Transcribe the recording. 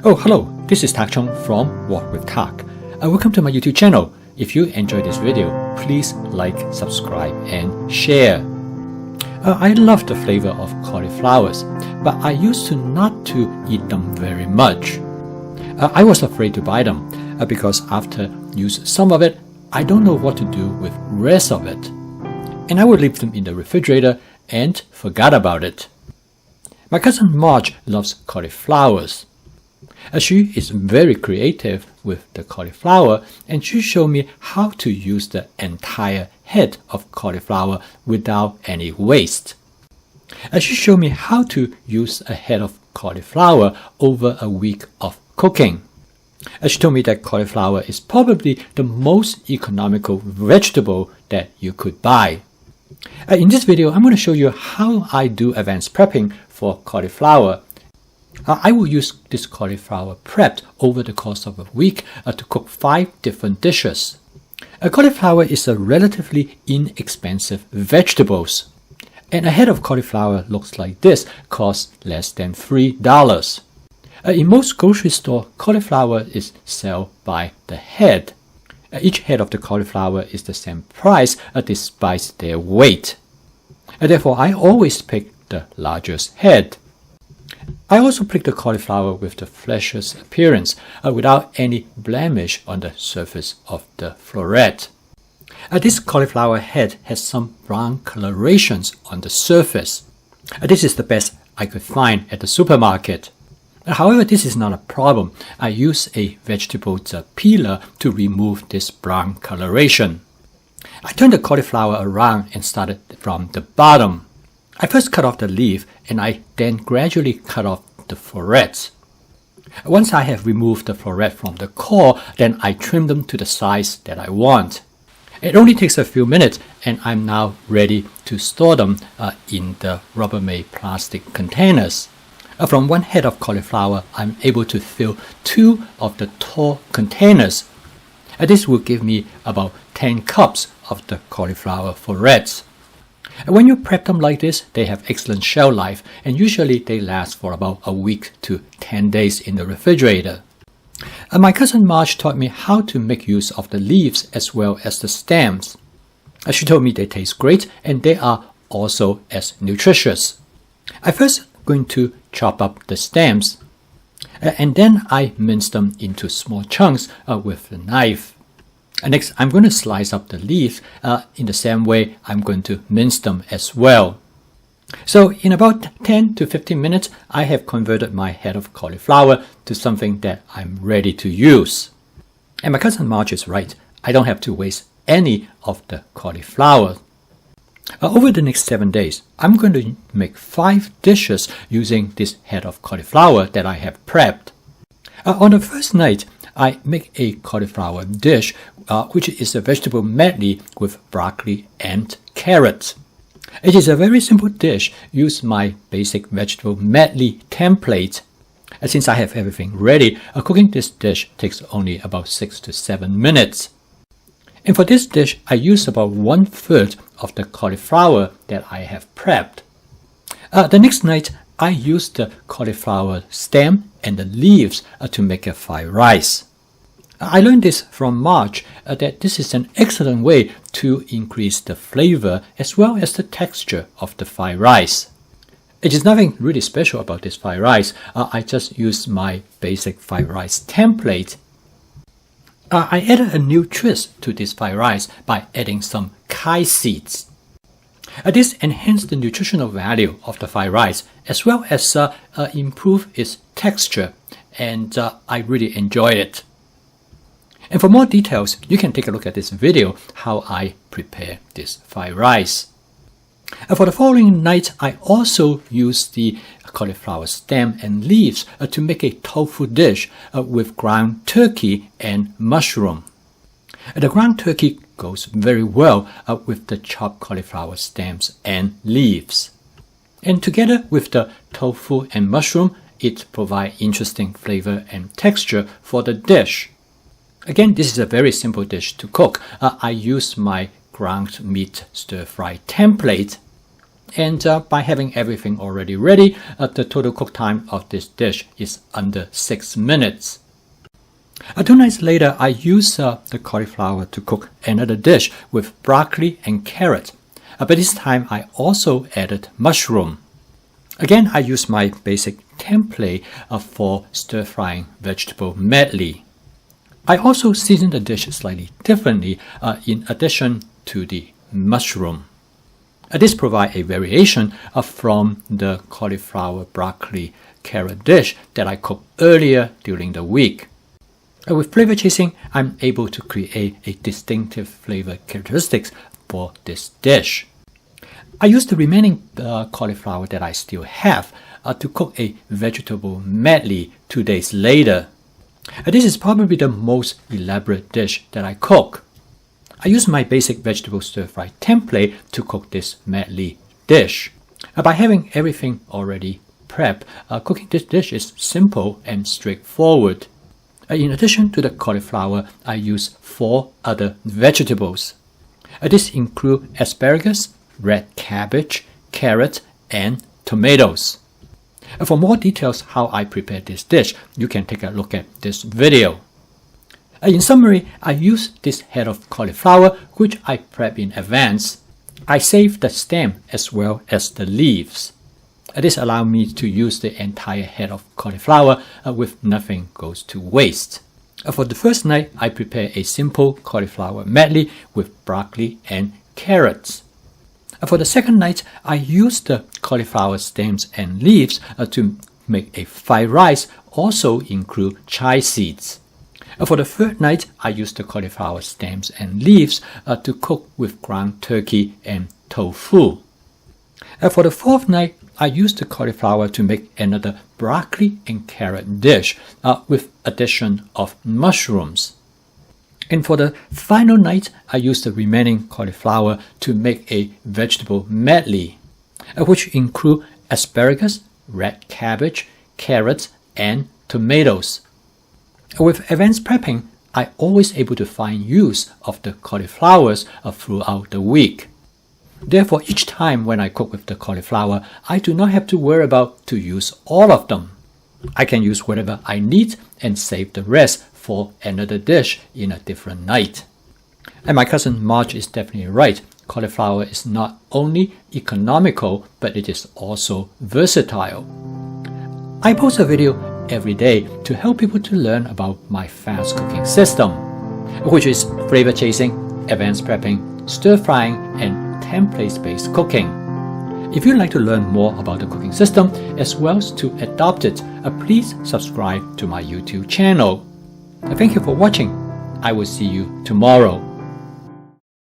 Oh, hello, this is Tak Chung from Walk with Tak. Welcome to my YouTube channel. If you enjoyed this video, please like, subscribe, and share. I love the flavor of cauliflowers, but I used to not to eat them very much. I was afraid to buy them because after use some of it, I don't know what to do with rest of it. And I would leave them in the refrigerator and forgot about it. My cousin Marge loves cauliflowers. She is very creative with the cauliflower, and she showed me how to use the entire head of cauliflower without any waste. She showed me how to use a head of cauliflower over a week of cooking. She told me that cauliflower is probably the most economical vegetable that you could buy. In this video, I'm going to show you how I do advanced prepping for cauliflower. I will use this cauliflower prepped over the course of a week to cook 5 different dishes. Cauliflower is a relatively inexpensive vegetable, and a head of cauliflower looks like this, costs less than $3. In most grocery stores, cauliflower is sold by the head. Each head of the cauliflower is the same price despite their weight. Therefore, I always pick the largest head. I also pick the cauliflower with the fleshless appearance without any blemish on the surface of the floret. This cauliflower head has some brown colorations on the surface. This is the best I could find at the supermarket. However, this is not a problem. I use a vegetable peeler to remove this brown coloration. I turned the cauliflower around and started from the bottom. I first cut off the leaf and I then gradually cut off the florets. Once I have removed the floret from the core, then I trim them to the size that I want. It only takes a few minutes and I'm now ready to store them in the Rubbermaid plastic containers. From one head of cauliflower, I'm able to fill 2 of the tall containers. This will give me about 10 cups of the cauliflower florets. When you prep them like this, they have excellent shelf life, and usually they last for about a week to 10 days in the refrigerator. My cousin Marge taught me how to make use of the leaves as well as the stems. She told me they taste great and they are also as nutritious. I first going to chop up the stems, and then I mince them into small chunks with the knife. Next, I'm going to slice up the leaf. In the same way, I'm going to mince them as well. So in about 10 to 15 minutes, I have converted my head of cauliflower to something that I'm ready to use. And my cousin Marge is right. I don't have to waste any of the cauliflower. Over the next 7 days, I'm going to make 5 dishes using this head of cauliflower that I have prepped. On the first night, I make a cauliflower dish, which is a vegetable medley with broccoli and carrots. It is a very simple dish. Use my basic vegetable medley template. Since I have everything ready, cooking this dish takes only about 6 to 7 minutes. And for this dish, I use about 1/3 of the cauliflower that I have prepped. The next night, I use the cauliflower stem and the leaves to make a fried rice. I learned this from Marge that this is an excellent way to increase the flavor as well as the texture of the fried rice. It is nothing really special about this fried rice. I just use my basic fried rice template. I added a new twist to this fried rice by adding some kai seeds. This enhanced the nutritional value of the fried rice as well as improve its texture, and I really enjoyed it. And for more details, you can take a look at this video how I prepare this fried rice. For the following night, I also use the cauliflower stem and leaves to make a tofu dish with ground turkey and mushroom. The ground turkey goes very well with the chopped cauliflower stems and leaves. And together with the tofu and mushroom, it provides interesting flavor and texture for the dish. Again, this is a very simple dish to cook. I use my ground meat stir-fry template. And by having everything already ready, the total cook time of this dish is under 6 minutes. 2 nights later, I used the cauliflower to cook another dish with broccoli and carrot. But this time, I also added mushroom. Again, I used my basic template for stir-frying vegetable medley. I also seasoned the dish slightly differently in addition to the mushroom. This provides a variation from the cauliflower broccoli carrot dish that I cooked earlier during the week. With flavor chasing, I'm able to create a distinctive flavor characteristics for this dish. I used the remaining cauliflower that I still have to cook a vegetable medley 2 days later. This is probably the most elaborate dish that I cook. I use my basic vegetable stir-fry template to cook this medley dish. By having everything already prepped, cooking this dish is simple and straightforward. In addition to the cauliflower, I use 4 other vegetables. This includes asparagus, red cabbage, carrot, and tomatoes. For more details how I prepare this dish, you can take a look at this video. In summary, I use this head of cauliflower which I prep in advance. I save the stem as well as the leaves. This allows me to use the entire head of cauliflower with nothing goes to waste. For the first night, I prepare a simple cauliflower medley with broccoli and carrots. For the second night, I use the cauliflower stems and leaves to make a fried rice, also include chia seeds. For the third night, I use the cauliflower stems and leaves to cook with ground turkey and tofu. For the fourth night, I use the cauliflower to make another broccoli and carrot dish with addition of mushrooms. And for the final night, I use the remaining cauliflower to make a vegetable medley, which include asparagus, red cabbage, carrots, and tomatoes. With advanced prepping, I always able to find use of the cauliflowers throughout the week. Therefore, each time when I cook with the cauliflower, I do not have to worry about to use all of them. I can use whatever I need and save the rest for another dish in a different night. And my cousin Marge is definitely right. Cauliflower is not only economical, but it is also versatile. I post a video every day to help people to learn about my fast cooking system, which is flavor chasing, advanced prepping, stir frying, and template-based cooking. If you'd like to learn more about the cooking system as well as to adopt it, please subscribe to my YouTube channel. Thank you for watching. I will see you tomorrow.